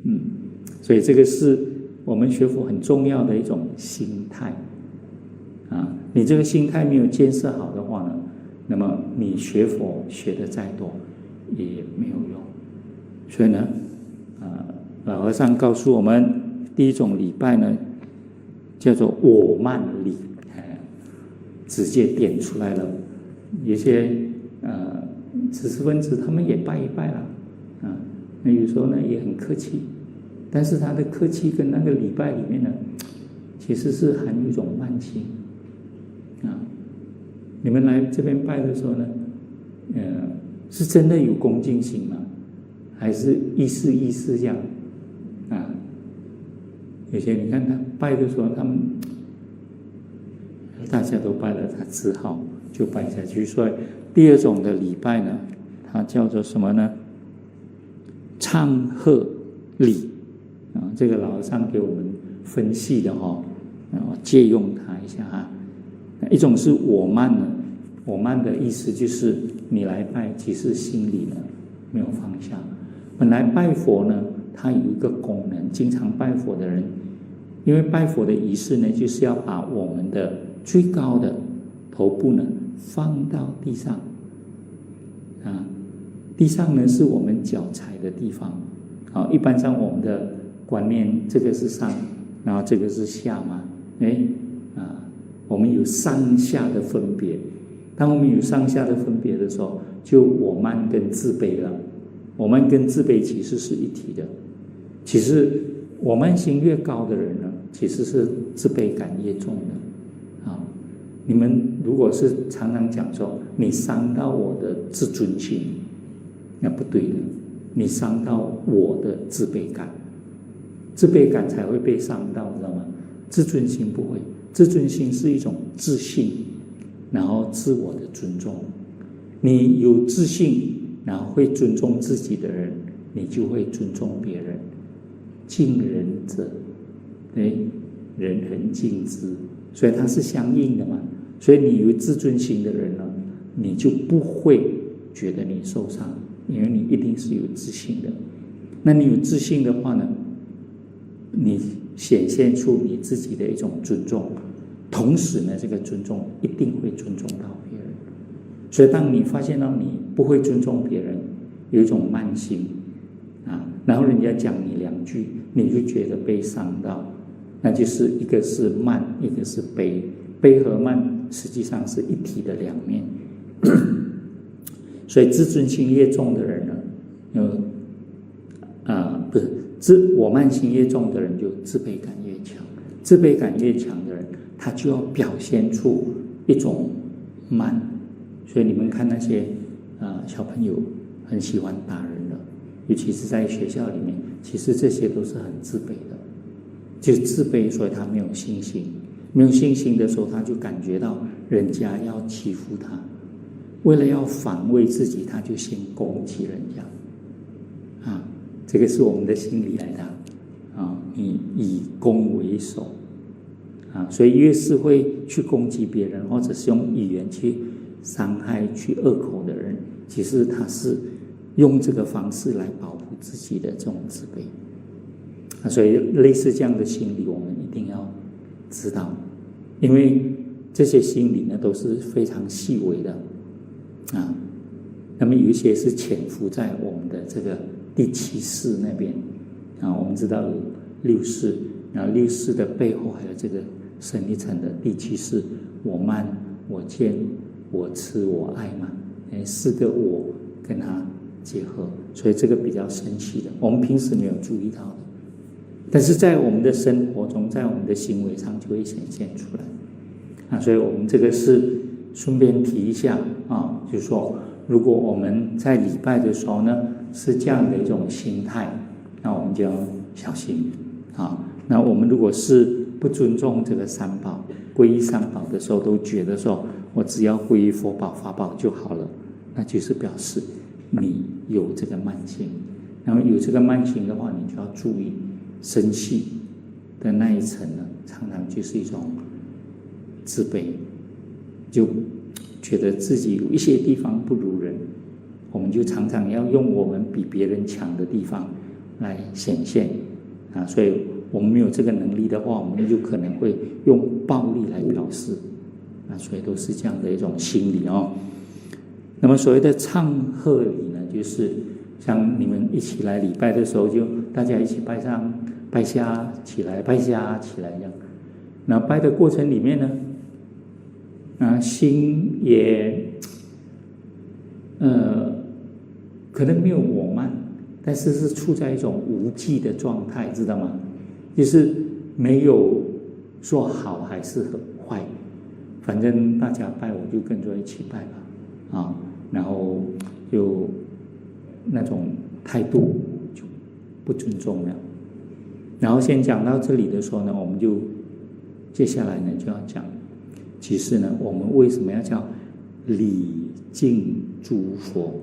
嗯，所以这个是我们学佛很重要的一种心态啊。你这个心态没有建设好的话呢，那么你学佛学的再多也没有用。所以呢，老和尚告诉我们，第一种礼拜呢，叫做我慢礼，直接点出来了。有些知识分子他们也拜一拜了啊，那有时候呢也很客气，但是他的客气跟那个礼拜里面呢，其实是含有一种慢心啊。你们来这边拜的时候呢，是真的有恭敬心吗？还是意思这样啊？有些你看他拜的时候，他们大家都拜了，他只好就拜下去。所以第二种的礼拜呢，它叫做什么呢？唱和礼啊，这个老和尚给我们分析的借用它一下哈。一种是我慢呢，我慢的意思就是你来拜，其实心里呢没有放下。本来拜佛呢，它有一个功能，经常拜佛的人，因为拜佛的仪式呢，就是要把我们的最高的头部呢放到地上啊，地上呢是我们脚踩的地方。好，一般上我们的观念，这个是上，然后这个是下嘛，我们有上下的分别。当我们有上下的分别的时候，就我慢跟自卑了。我慢跟自卑其实是一体的。其实我慢心越高的人呢，其实是自卑感越重的啊。你们如果是常常讲说你伤到我的自尊心，那不对的，你伤到我的自卑感，自卑感才会被伤到，知道吗？自尊心不会，自尊心是一种自信，然后自我的尊重。你有自信，然后会尊重自己的人，你就会尊重别人。敬人者，人人敬之，所以它是相应的嘛。所以你有自尊心的人呢，你就不会觉得你受伤，因为你一定是有自信的。那你有自信的话呢，你显现出你自己的一种尊重，同时呢，这个尊重一定会尊重到别人。所以当你发现到你不会尊重别人，有一种慢心啊，然后人家讲你两句，你就觉得被伤到，那就是一个是慢，一个是悲，悲和慢实际上是一体的两面。所以自尊心越重的人呢，我慢心越重的人就自卑感越强，自卑感越强的人，他就要表现出一种慢。所以你们看那些小朋友很喜欢打人的，尤其是在学校里面，其实这些都是很自卑的，就自卑，所以他没有信心。没有信心的时候，他就感觉到人家要欺负他，为了要防卫自己，他就先攻击人家啊，这个是我们的心理来的啊，你以攻为守啊，所以越是会去攻击别人，或者是用语言去伤害、去恶口的人，其实他是用这个方式来保护自己的这种自卑啊，所以类似这样的心理，我们一定要知道，因为这些心理呢都是非常细微的啊。那么有一些是潜伏在我们的这个第七识那边啊，我们知道有六识，然后六识的背后还有这个深一层的第七识，我慢、我见、我痴、我爱嘛，四个我跟它结合，所以这个比较深细的，我们平时没有注意到的，但是在我们的生活中，在我们的行为上就会显现出来啊。所以我们这个是顺便提一下啊，就是说，如果我们在礼拜的时候呢，是这样的一种心态，那我们就要小心啊。那我们如果是不尊重这个三宝，皈依三宝的时候，都觉得说我只要皈依佛宝、法宝就好了，那就是表示你有这个慢心。然后有这个慢心的话，你就要注意身系的那一层呢，常常就是一种自卑，就觉得自己有一些地方不如人，我们就常常要用我们比别人强的地方，来显现啊。所以我们没有这个能力的话，我们就可能会用暴力来表示啊。所以都是这样的一种心理哦。那么所谓的唱和礼呢，就是像你们一起来礼拜的时候，就大家一起拜上拜下起来，拜下起来这样。那拜的过程里面呢，心也可能没有我慢，但是是处在一种无记的状态，知道吗？就是没有说好还是很坏，反正大家拜我就跟着一起拜吧，啊，然后就那种态度就不尊重了。然后先讲到这里的时候呢，我们就接下来呢就要讲，其实呢我们为什么要叫礼敬诸佛，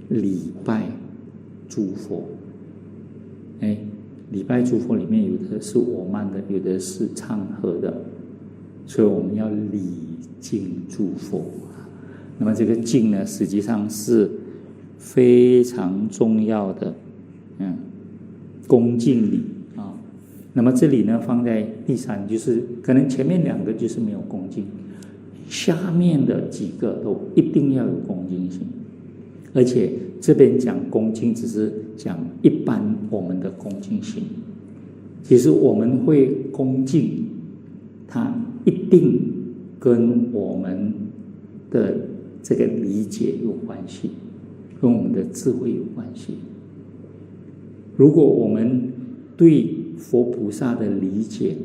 礼拜诸佛？礼拜诸佛里面有的是我慢的，有的是唱和的，所以我们要礼敬诸佛。那么这个敬呢，实际上是非常重要的，恭敬礼啊。那么这里呢放在第三，就是可能前面两个就是没有恭敬，下面的几个都一定要有恭敬心。而且这边讲恭敬只是讲一般我们的恭敬心，其实我们会恭敬它一定跟我们的这个理解有关系，跟我们的智慧有关系。如果我们对佛菩萨的理解，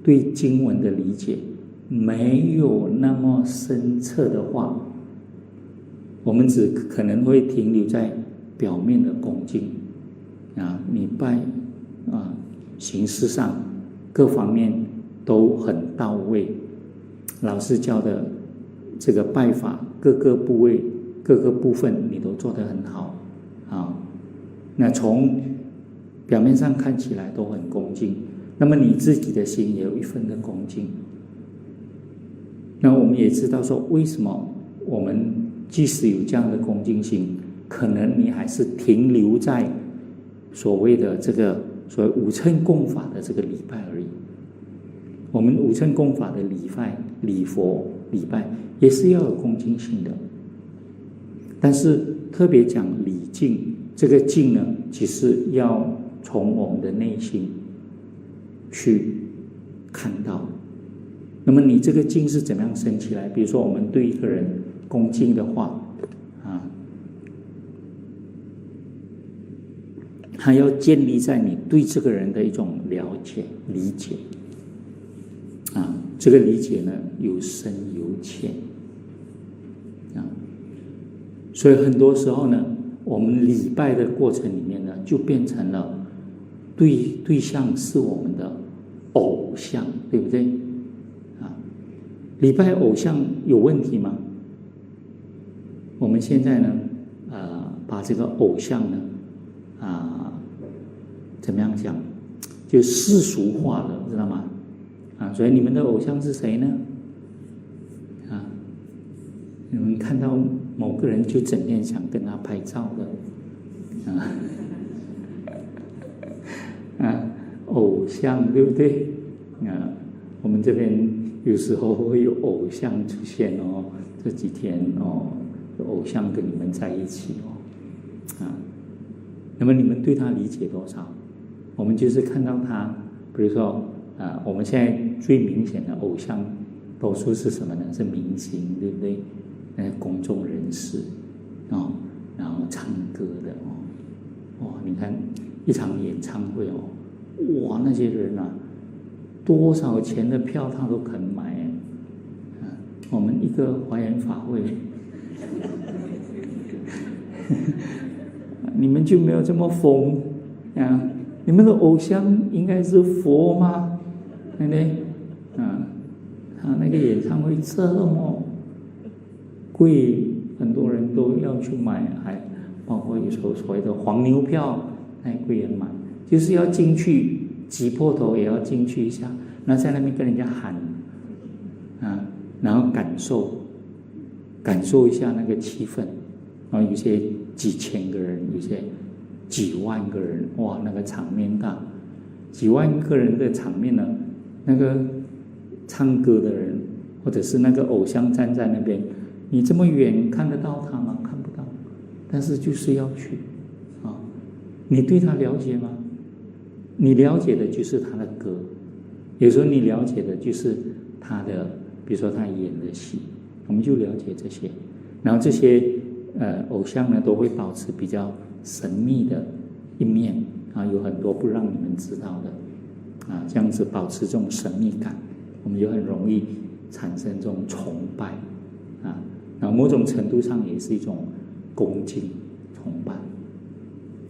对经文的理解没有那么深彻的话，我们只可能会停留在表面的恭敬啊，礼拜啊，形式上各方面都很到位，老师教的这个拜法各个部位各个部分你都做得很好啊。那从表面上看起来都很恭敬，那么你自己的心也有一份的恭敬。那我们也知道说，为什么我们即使有这样的恭敬心，可能你还是停留在所谓的这个所谓五乘供法的这个礼拜而已。我们五乘供法的礼佛礼拜也是要有恭敬心的，但是特别讲礼敬，这个敬呢，其实要从我们的内心去看到。那么你这个敬是怎么样升起来？比如说我们对一个人恭敬的话啊，它要建立在你对这个人的一种了解理解啊，这个理解呢有深有浅啊，所以很多时候呢，我们礼拜的过程里面呢，就变成了对象是我们的偶像，对不对？礼拜偶像有问题吗？我们现在呢，把这个偶像呢，怎么样讲，就世俗化了，知道吗？所以你们的偶像是谁呢？你们看到某个人就整天想跟他拍照的，偶像对不对？我们这边有时候会有偶像出现哦，这几天哦，有偶像跟你们在一起哦，那么你们对他理解多少？我们就是看到他，比如说我们现在最明显的偶像，多数是什么呢？是明星，对不对？公众人士哦，然后唱歌的哦，你看一场演唱会哦，哇，那些人啊，多少钱的票他都肯买我们一个华严法会你们就没有这么疯啊？你们的偶像应该是佛吗？对不对？他那个演唱会这么贵，很多人都要去买，还包括有时候所谓的黄牛票，太贵人买，就是要进去，挤破头也要进去一下，然后在那边跟人家喊然后感受一下那个气氛，然后有些几千个人，有些几万个人，哇，那个场面大，几万个人的场面呢，那个唱歌的人或者是那个偶像站在那边，你这么远看得到他吗？看不到，但是就是要去啊。你对他了解吗？你了解的就是他的歌，有时候你了解的就是他的，比如说他演的戏，我们就了解这些。然后这些偶像呢都会保持比较神秘的一面啊，有很多不让你们知道的啊，这样子保持这种神秘感，我们就很容易产生这种崇拜啊，然后某种程度上也是一种恭敬崇拜。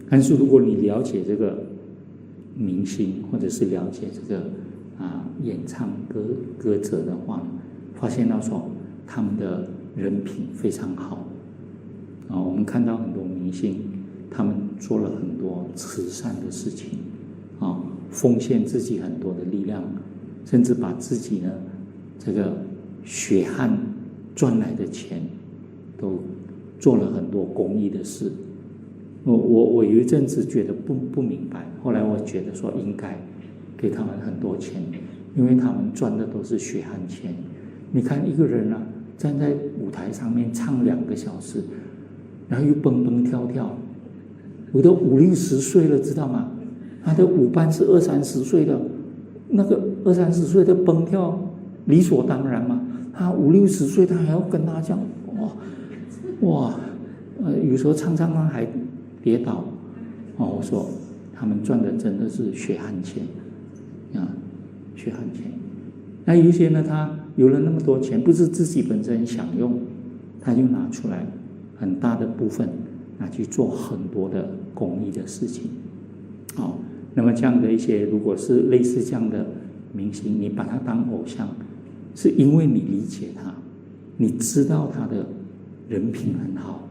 但是如果你了解这个明星，或者是了解这个演唱歌者的话，发现到说他们的人品非常好啊。我们看到很多明星，他们做了很多慈善的事情啊，奉献自己很多的力量，甚至把自己呢这个血汗赚来的钱都做了很多公益的事。我有一阵子觉得不明白，后来我觉得说应该给他们很多钱，因为他们赚的都是血汗钱。你看一个人啊，站在舞台上面唱2个小时，然后又蹦蹦跳跳，我都50、60岁了，知道吗？他的舞伴是20、30岁的，那个20、30岁的蹦跳理所当然嘛。他50、60岁，他还要跟他讲哇，有时候唱还跌倒我说他们赚的真的是血汗钱啊，血汗钱。那有一些呢，他有了那么多钱，不是自己本身享用，他就拿出来很大的部分拿去做很多的公益的事情那么这样的一些，如果是类似这样的明星，你把他当偶像，是因为你理解他，你知道他的人品很好，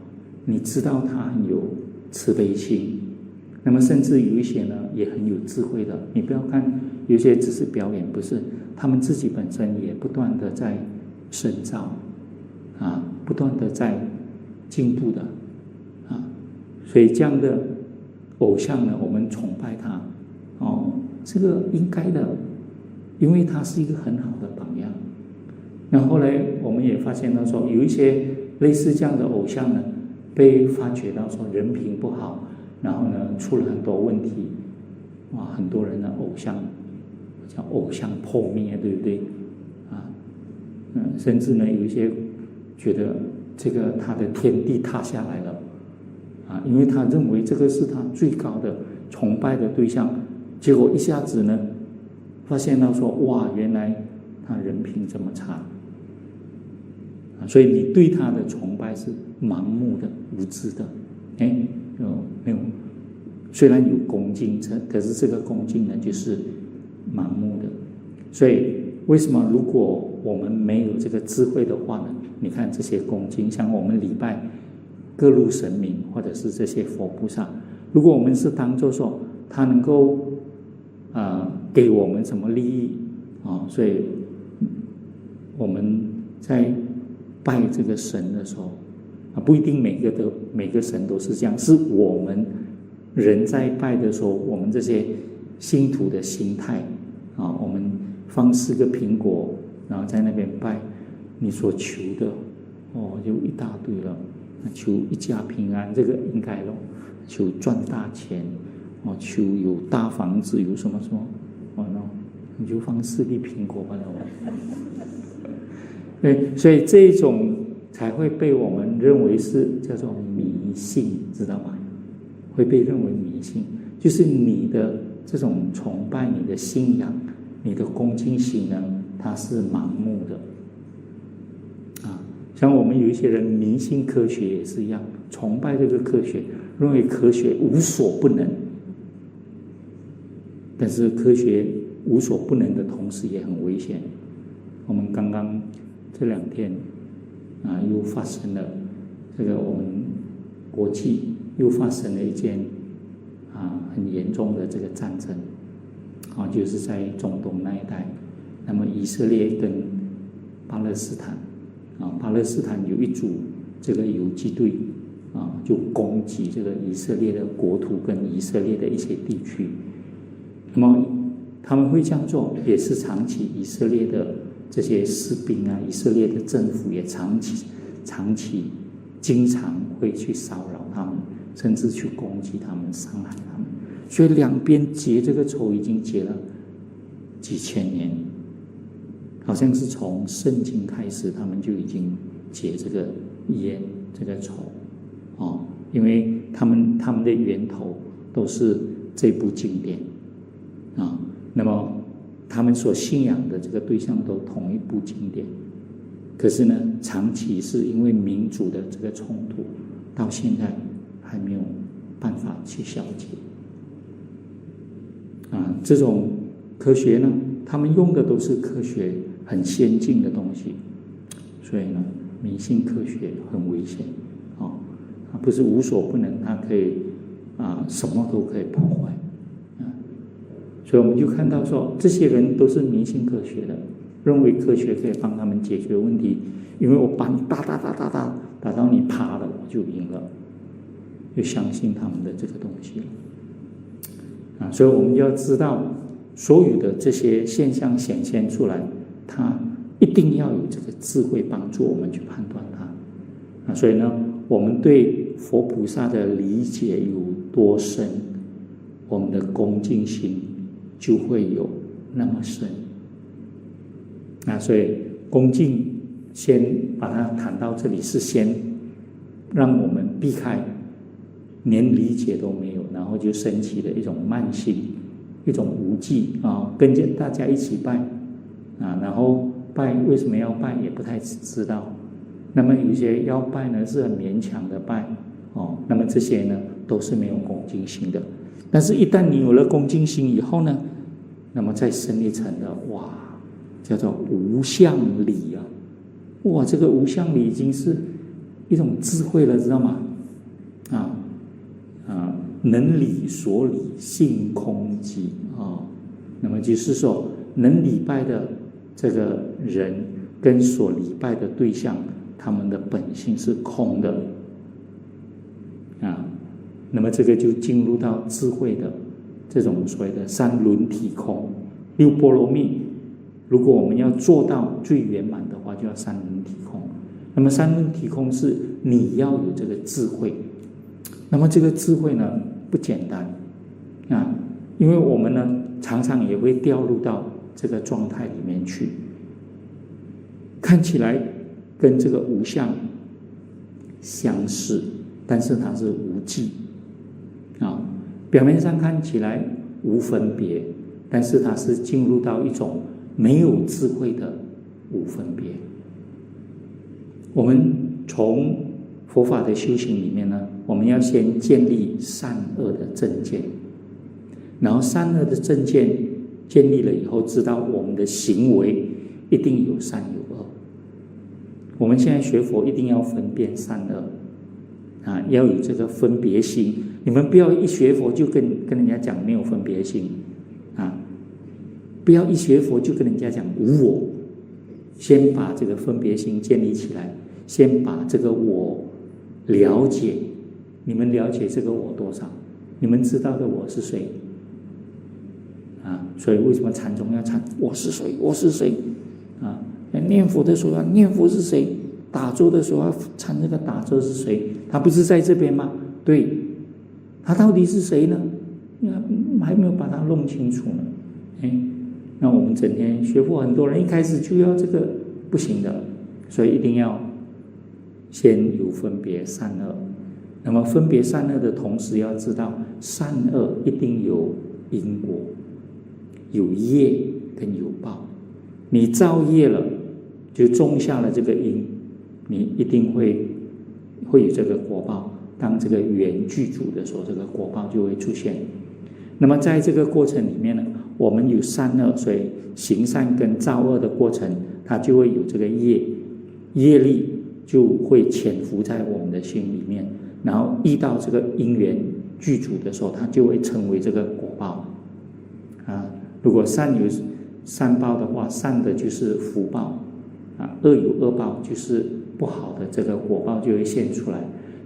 你知道他很有慈悲心，那么甚至有一些呢也很有智慧的。你不要看有些只是表演，不是，他们自己本身也不断的在深造不断的在进步的所以这样的偶像呢，我们崇拜他这个应该的，因为他是一个很好的榜样。那后来我们也发现到说，有一些类似这样的偶像呢，被发觉到说人品不好，然后呢出了很多问题很多人的偶像叫偶像破灭，对不对甚至呢有一些觉得这个他的天地塌下来了因为他认为这个是他最高的崇拜的对象，结果一下子呢发现到说哇，原来他人品这么差所以你对他的崇拜是盲目的、无知的没有，虽然有恭敬，可是这个恭敬呢就是盲目的。所以为什么如果我们没有这个智慧的话呢？你看这些恭敬，像我们礼拜各路神明或者是这些佛菩萨，如果我们是当作说他能够给我们什么利益所以我们在拜这个神的时候不一定每个神都是这样，是我们人在拜的时候，我们这些信徒的心态我们放4个苹果，然后在那边拜，你所求的就一大堆了，求一家平安，这个应该了，求赚大钱求有大房子，有什么什么你就放4粒苹果罢了对，所以这种才会被我们认为是叫做迷信，知道吗？会被认为迷信，就是你的这种崇拜，你的信仰，你的恭敬心呢，它是盲目的像我们有一些人迷信科学也是一样，崇拜这个科学，认为科学无所不能，但是科学无所不能的同时也很危险。我们刚刚这2天又发生了这个我们国际又发生了一件很严重的这个战争就是在中东那一带，那么以色列跟巴勒斯坦巴勒斯坦有一组这个游击队就攻击这个以色列的国土跟以色列的一些地区。那么他们会这样做，也是长期以色列的这些士兵以色列的政府也长期经常会去骚扰他们，甚至去攻击他们、伤害他们。所以两边结这个仇已经结了几千年，好像是从圣经开始，他们就已经结这个冤、这个仇因为他们的源头都是这部经典那么他们所信仰的这个对象都同一部经典，可是呢，长期是因为民族的这个冲突，到现在还没有办法去消解这种科学呢，他们用的都是科学很先进的东西，所以呢，迷信科学很危险不是无所不能，它可以什么都可以破坏所以我们就看到说，这些人都是迷信科学的，认为科学可以帮他们解决问题，因为我把你打到你趴了，我就赢了，就相信他们的这个东西所以我们要知道，所有的这些现象显现出来，它一定要有这个智慧帮助我们去判断它所以呢，我们对佛菩萨的理解有多深，我们的恭敬心就会有那么深所以恭敬先把它谈到这里，是先让我们避开连理解都没有，然后就升起了一种慢性，一种无忌跟着大家一起拜然后拜为什么要拜也不太知道，那么有些要拜呢是很勉强的拜那么这些呢都是没有恭敬心的。但是一旦你有了恭敬心以后呢，那么再深一层的叫做无相理这个无相理已经是一种智慧了，知道吗？能理所理，性空寂那么就是说，能礼拜的这个人跟所礼拜的对象，他们的本性是空的那么这个就进入到智慧的这种所谓的三轮体空、六波罗蜜。如果我们要做到最圆满的话，就要三轮体空。那么三轮体空是你要有这个智慧，那么这个智慧呢不简单因为我们呢常常也会掉入到这个状态里面去，看起来跟这个无相相似，但是它是无记表面上看起来无分别，但是它是进入到一种没有智慧的无分别。我们从佛法的修行里面呢，我们要先建立善恶的正见，然后善恶的正见建立了以后，知道我们的行为一定有善有恶。我们现在学佛一定要分辨善恶要有这个分别心。你们不要一学佛就跟人家讲没有分别心不要一学佛就跟人家讲无我，先把这个分别心建立起来，先把这个我了解。你们了解这个我多少？你们知道的我是谁所以为什么禅宗要禅我是谁，我是谁念佛的时候要念佛是谁，打坐的时候要禅这个打坐是谁？他不是在这边吗？对，他到底是谁呢？还没有把它弄清楚呢那我们整天学佛，很多人一开始就要这个不行的，所以一定要先有分别善恶。那么分别善恶的同时，要知道善恶一定有因果，有业跟有报。你造业了，就种下了这个因，你一定会有这个果报。当这个缘具足的时候，这个果报就会出现。那么在这个过程里面呢，我们有善恶，所以行善跟造恶的过程，它就会有这个业力就会潜伏在我们的心里面，然后遇到这个因缘具足的时候，它就会成为这个果报如果善有善报的话，善的就是福报恶有恶报，就是不好的这个果报就会现出来。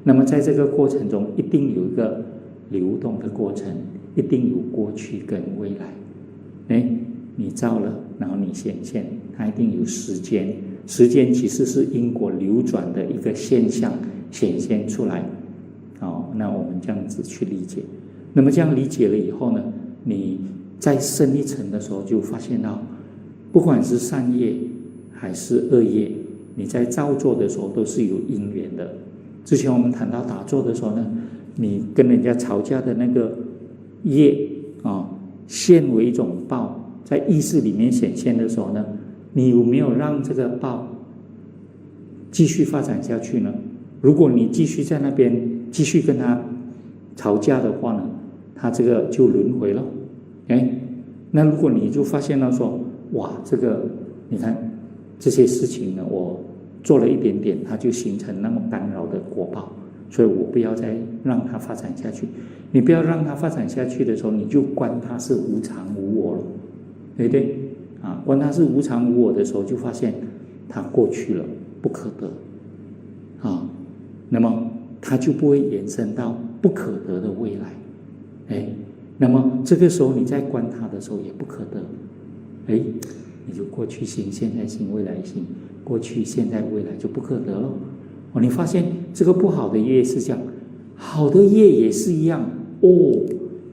那么在这个过程中，一定有一个流动的过程，一定有过去跟未来。你造了，然后你显现，它一定有时间。时间其实是因果流转的一个现象显现出来。那我们这样子去理解。那么这样理解了以后呢，你再深一层的时候，就发现到，不管是善业还是恶业，你在造作的时候都是有因缘的。之前我们谈到打坐的时候呢，你跟人家吵架的那个业现为一种报，在意识里面显现的时候呢，你有没有让这个报继续发展下去呢？如果你继续在那边继续跟他吵架的话呢，他这个就轮回了。那如果你就发现到说，哇，这个你看这些事情呢，我做了一点点，它就形成那么干扰的果报，所以我不要再让它发展下去。你不要让它发展下去的时候，你就观它是无常无我了，对不对？观它是无常无我的时候，就发现它过去了，不可得那么它就不会延伸到不可得的未来。那么这个时候你在观它的时候也不可得。你就过去心、现在心、未来心，过去、现在、未来就不可得了。你发现这个不好的业是这样，好的业也是一样。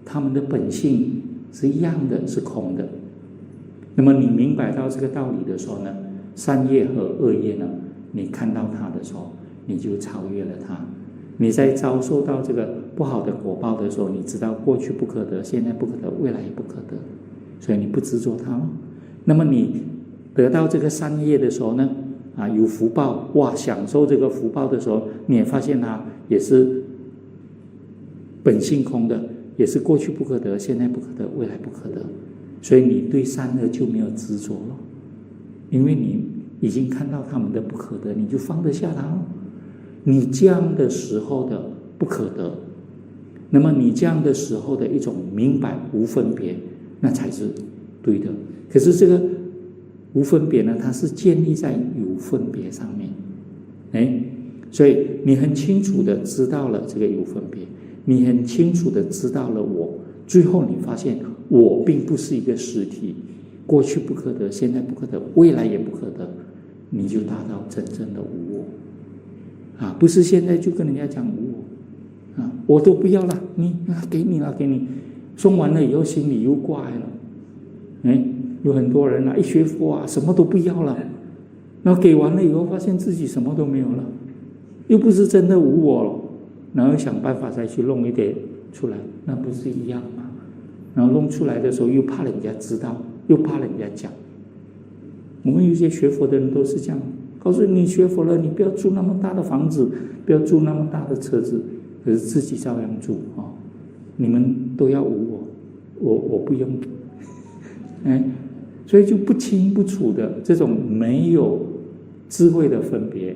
它们的本性是一样的，是空的。那么你明白到这个道理的时候呢，善业和恶业呢，你看到它的时候，你就超越了它。你在遭受到这个不好的果报的时候，你知道过去不可得，现在不可得，未来也不可得，所以你不执着它了。那么你得到这个善业的时候呢，有福报，享受这个福报的时候，你也发现它也是本性空的，也是过去不可得，现在不可得，未来不可得，所以你对善恶就没有执着了，因为你已经看到他们的不可得，你就放得下它了。你这样的时候的不可得，那么你这样的时候的一种明白无分别，那才是对的。可是这个无分别呢，它是建立在有分别上面。所以你很清楚的知道了这个有分别，你很清楚的知道了我，最后你发现我并不是一个实体，过去不可得，现在不可得，未来也不可得，你就达到真正的无我。不是现在就跟人家讲无我，我都不要了，你给你了，给你，送完了以后心里又怪了。有很多人一学佛什么都不要了，然后给完了以后发现自己什么都没有了，又不是真的无我了，然后想办法再去弄一点出来，那不是一样吗？然后弄出来的时候又怕人家知道，又怕人家讲。我们有些学佛的人都是这样，告诉你学佛了，你不要住那么大的房子，不要住那么大的车子，可是自己照样住你们都要无我不用。所以就不清不楚的这种没有智慧的分别，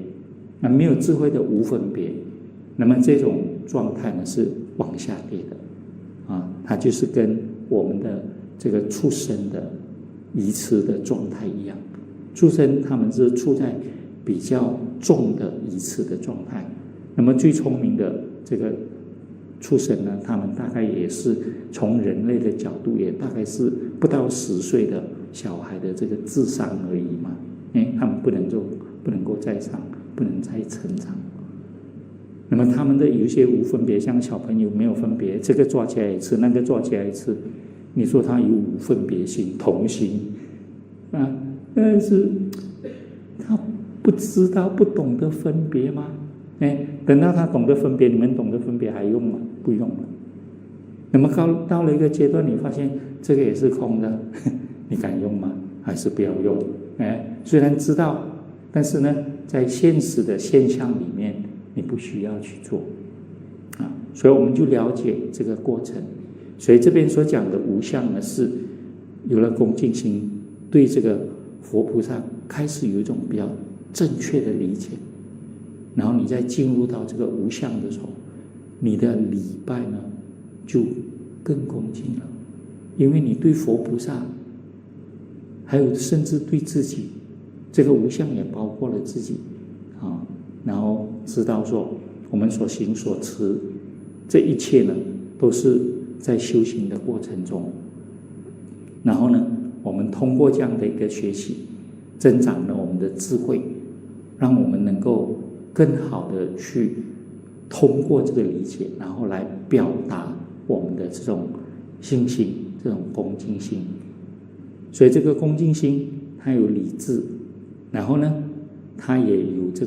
没有智慧的无分别，那么这种状态呢是往下跌的它就是跟我们的这个畜生的愚痴的状态一样。畜生他们是处在比较重的愚痴的状态，那么最聪明的这个畜生呢，他们大概也是从人类的角度，也大概是不到10岁的小孩的这个智商而已嘛。他们不能够再上，不能再成长。那么他们的有一些无分别，像小朋友没有分别，这个抓起来一次，那个抓起来一次，你说他有无分别心、同心但是他不知道、不懂得分别吗？等到他懂得分别，你们懂得分别还用吗？不用了。那么到了一个阶段，你发现这个也是空的，你敢用吗？还是不要用？虽然知道，但是呢，在现实的现象里面，你不需要去做所以我们就了解这个过程。所以这边所讲的无相呢，是有了恭敬心，对这个佛菩萨开始有一种比较正确的理解。然后你再进入到这个无相的时候，你的礼拜呢就更恭敬了，因为你对佛菩萨，还有甚至对自己，这个无相也包括了自己然后知道说我们所行所持，这一切呢，都是在修行的过程中。然后呢，我们通过这样的一个学习，增长了我们的智慧，让我们能够更好的去通过这个理解，然后来表达我们的这种信心，这种恭敬心。所以这个恭敬心，它有理智，然后呢，它也有这个